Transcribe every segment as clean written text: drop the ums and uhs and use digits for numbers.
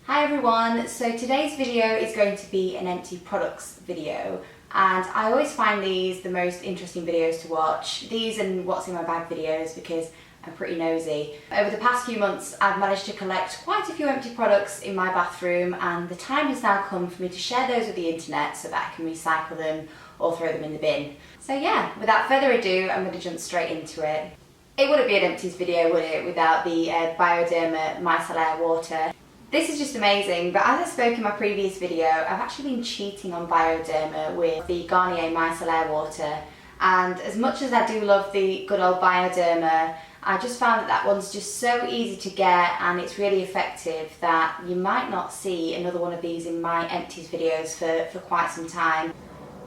Hi everyone, so today's video is going to be an empty products video, and I always find these the most interesting videos to watch, these and what's in my bag videos, because I'm pretty nosy. Over the past few months I've managed to collect quite a few empty products in my bathroom, and the time has now come for me to share those with the internet so that I can recycle them or throw them in the bin. So yeah, without further ado, I'm going to jump straight into it. It wouldn't be an empties video, would it, without the Bioderma Micellar water. This is just amazing, but as I spoke in my previous video, I've actually been cheating on Bioderma with the Garnier Micellar water, and as much as I do love the good old Bioderma, I just found that that one's just so easy to get and it's really effective that you might not see another one of these in my empties videos for quite some time.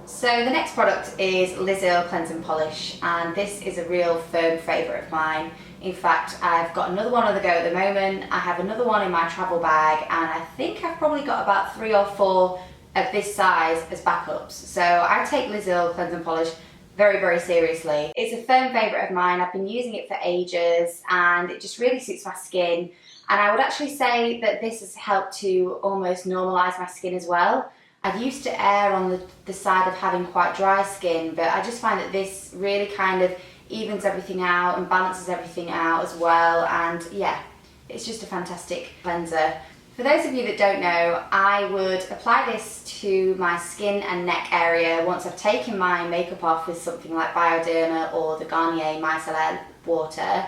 So the next product is Earle Cleansing Polish, and this is a real firm favourite of mine. In fact, I've got another one on the go at the moment. I have another one in my travel bag, and I think I've probably got about 3 or 4 of this size as backups. So I take Earle Cleansing Polish very, very seriously. It's a firm favourite of mine. I've been using it for ages and it just really suits my skin. And I would actually say that this has helped to almost normalise my skin as well. I used to err on the side of having quite dry skin, but I just find that this really kind of evens everything out and balances everything out as well, and yeah, it's just a fantastic cleanser. For those of you that don't know, I would apply this to my skin and neck area once I've taken my makeup off with something like Bioderma or the Garnier Micellar water,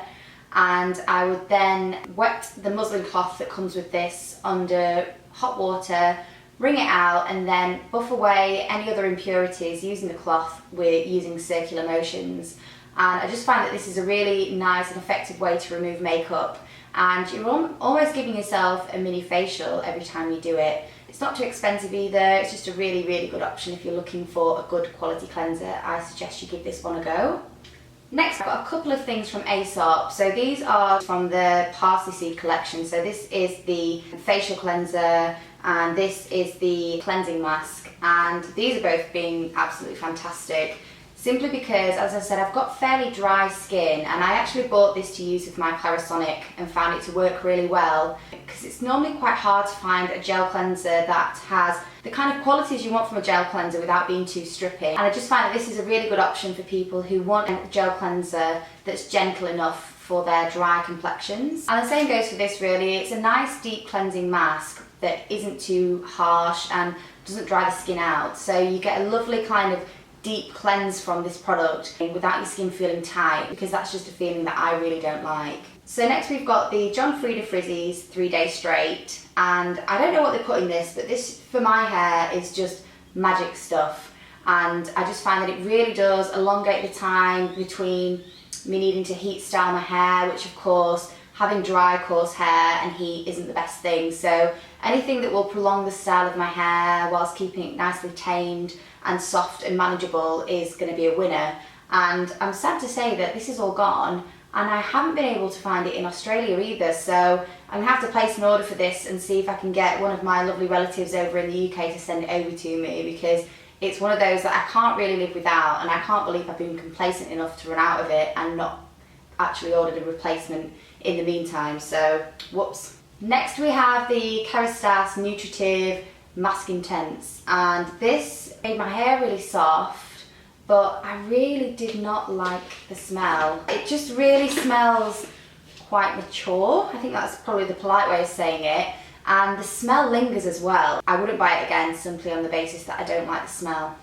and I would then wet the muslin cloth that comes with this under hot water, wring it out, and then buff away any other impurities using the cloth using circular motions. And I just find that this is a really nice and effective way to remove makeup, and you're almost giving yourself a mini facial every time you do it. It's not too expensive either, it's just a really, really good option if you're looking for a good quality cleanser. I suggest you give this one a go. Next, I've got a couple of things from Aesop. So these are from the Parsley seed collection. So this is the facial cleanser and this is the cleansing mask, and these are both being absolutely fantastic. Simply because, as I said, I've got fairly dry skin, and I actually bought this to use with my Kerastase and found it to work really well, because it's normally quite hard to find a gel cleanser that has the kind of qualities you want from a gel cleanser without being too stripping. And I just find that this is a really good option for people who want a gel cleanser that's gentle enough for their dry complexions. And the same goes for this really. It's a nice deep cleansing mask that isn't too harsh and doesn't dry the skin out. So you get a lovely kind of deep cleanse from this product without your skin feeling tight, because that's just a feeling that I really don't like. So next we've got the Frieda Frizzies 3 Day Straight, and I don't know what they put in this, but this for my hair is just magic stuff, and I just find that it really does elongate the time between me needing to heat style my hair, which of course having dry coarse hair and heat isn't the best thing. So anything that will prolong the style of my hair whilst keeping it nicely tamed and soft and manageable is going to be a winner. And I'm sad to say that this is all gone, and I haven't been able to find it in Australia either, so I'm going to have to place an order for this and see if I can get one of my lovely relatives over in the UK to send it over to me, because it's one of those that I can't really live without, and I can't believe I've been complacent enough to run out of it and not actually ordered a replacement in the meantime, so whoops. Next we have the Kerastase Nutritive Masquintense, and this made my hair really soft, but I really did not like the smell. It just really smells quite mature. I think that's probably the polite way of saying it, and the smell lingers as well. I wouldn't buy it again simply on the basis that I don't like the smell.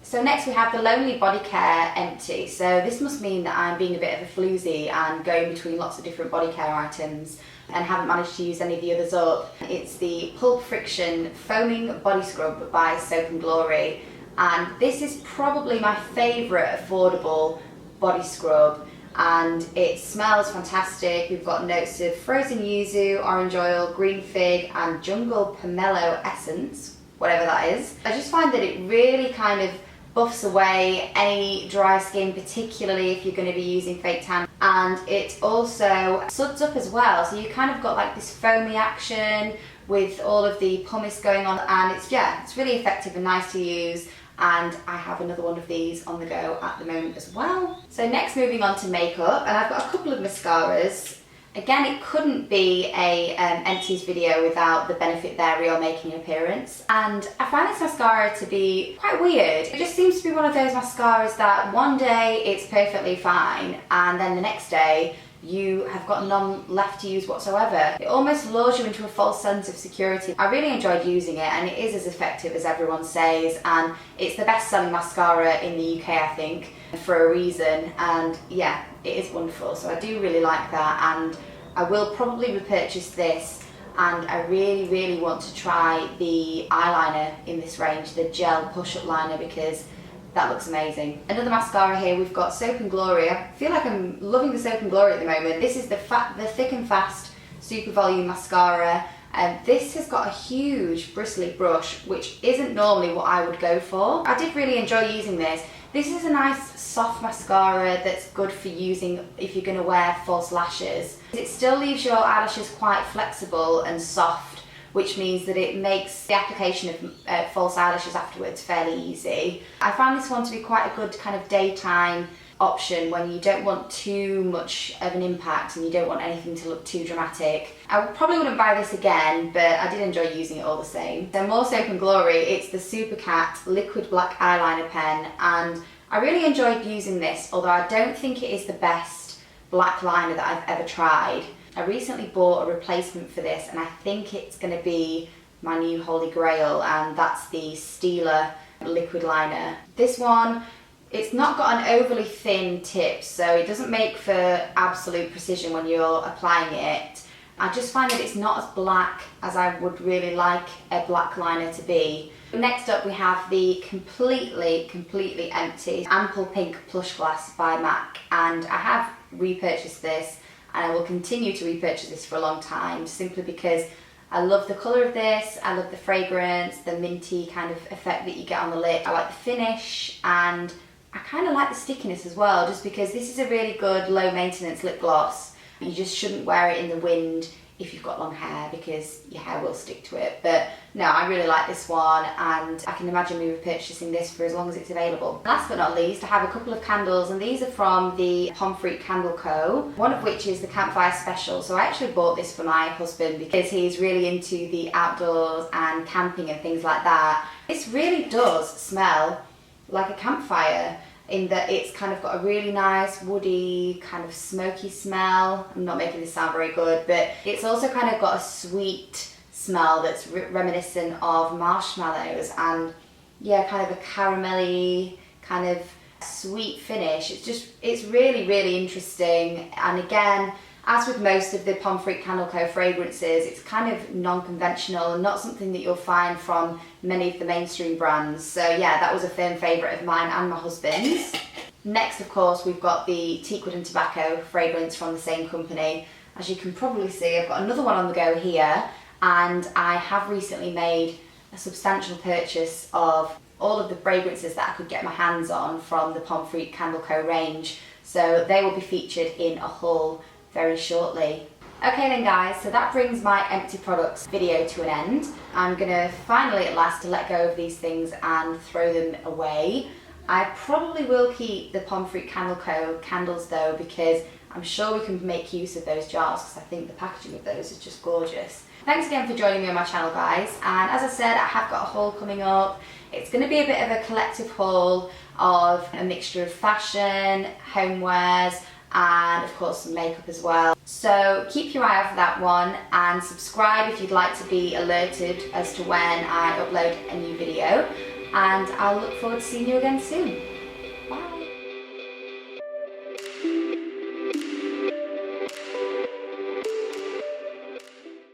So next we have the Lonely Body Care Empty. So this must mean that I'm being a bit of a floozy and going between lots of different body care items and haven't managed to use any of the others up. It's the Pulp Friction Foaming Body Scrub by Soap & Glory, and this is probably my favourite affordable body scrub, and it smells fantastic. We've got notes of frozen yuzu, orange oil, green fig and jungle pomelo essence, whatever that is. I just find that it really kind of buffs away any dry skin, particularly if you're going to be using fake tan, and it also suds up as well, so you kind of got like this foamy action with all of the pumice going on, and it's really effective and nice to use, and I have another one of these on the go at the moment as well. So next, moving on to makeup, and I've got a couple of mascaras. Again, it couldn't be a empties video without the Benefit Their Real making an appearance. And I find this mascara to be quite weird. It just seems to be one of those mascaras that one day it's perfectly fine and then the next day you have got none left to use whatsoever. It almost lures you into a false sense of security. I really enjoyed using it, and it is as effective as everyone says, and it's the best selling mascara in the UK, I think, for a reason. And yeah, it is wonderful, so I do really like that, and I will probably repurchase this. And I really want to try the eyeliner in this range, the gel push-up liner, because that looks amazing. Another mascara here, we've got Soap and Glory. I feel like I'm loving the Soap and Glory at the moment. This is the Thick and Fast Super Volume Mascara. This has got a huge bristly brush, which isn't normally what I would go for. I did really enjoy using this. This is a nice soft mascara that's good for using if you're going to wear false lashes. It still leaves your eyelashes quite flexible and soft, which means that it makes the application of false eyelashes afterwards fairly easy. I found this one to be quite a good kind of daytime option when you don't want too much of an impact and you don't want anything to look too dramatic. I probably wouldn't buy this again, but I did enjoy using it all the same. So more Soap and Glory, it's the Super Cat Liquid Black Eyeliner Pen, and I really enjoyed using this, although I don't think it is the best black liner that I've ever tried. I recently bought a replacement for this, and I think it's going to be my new holy grail, and that's the Stila liquid liner. This one, it's not got an overly thin tip, so it doesn't make for absolute precision when you're applying it. I just find that it's not as black as I would really like a black liner to be. Next up we have the completely empty Ample Pink Plush Glass by MAC, and I have repurchased this, and I will continue to repurchase this for a long time, simply because I love the colour of this, I love the fragrance, the minty kind of effect that you get on the lip. I like the finish, and I kind of like the stickiness as well, just because this is a really good low maintenance lip gloss. You just shouldn't wear it in the wind if you've got long hair, because your hair will stick to it. But no, I really like this one, and I can imagine me repurchasing this for as long as it's available. Last but not least, I have a couple of candles, and these are from the Pomfret Candle Co. One of which is the Campfire Special. So I actually bought this for my husband because he's really into the outdoors and camping and things like that. This really does smell like a campfire, in that it's kind of got a really nice woody kind of smoky smell. I'm not making this sound very good, but it's also kind of got a sweet smell that's reminiscent of marshmallows, and yeah, kind of a caramelly kind of sweet finish. It's really interesting. And again, as with most of the Pomfret Candle Co fragrances, it's kind of non-conventional and not something that you'll find from many of the mainstream brands. So yeah, that was a firm favourite of mine and my husband's. Next, of course, we've got the Teakwood and Tobacco fragrance from the same company. As you can probably see, I've got another one on the go here, and I have recently made a substantial purchase of all of the fragrances that I could get my hands on from the Pomfret Candle Co range. So they will be featured in a haul very shortly. Okay then guys, so that brings my empty products video to an end. I'm gonna finally at last to let go of these things and throw them away. I probably will keep the Pomfret Candle Co candles though, because I'm sure we can make use of those jars, because I think the packaging of those is just gorgeous. Thanks again for joining me on my channel guys, and as I said, I have got a haul coming up. It's going to be a bit of a collective haul of a mixture of fashion, homewares, and of course some makeup as well. So keep your eye out for that one, and subscribe if you'd like to be alerted as to when I upload a new video, and I'll look forward to seeing you again soon.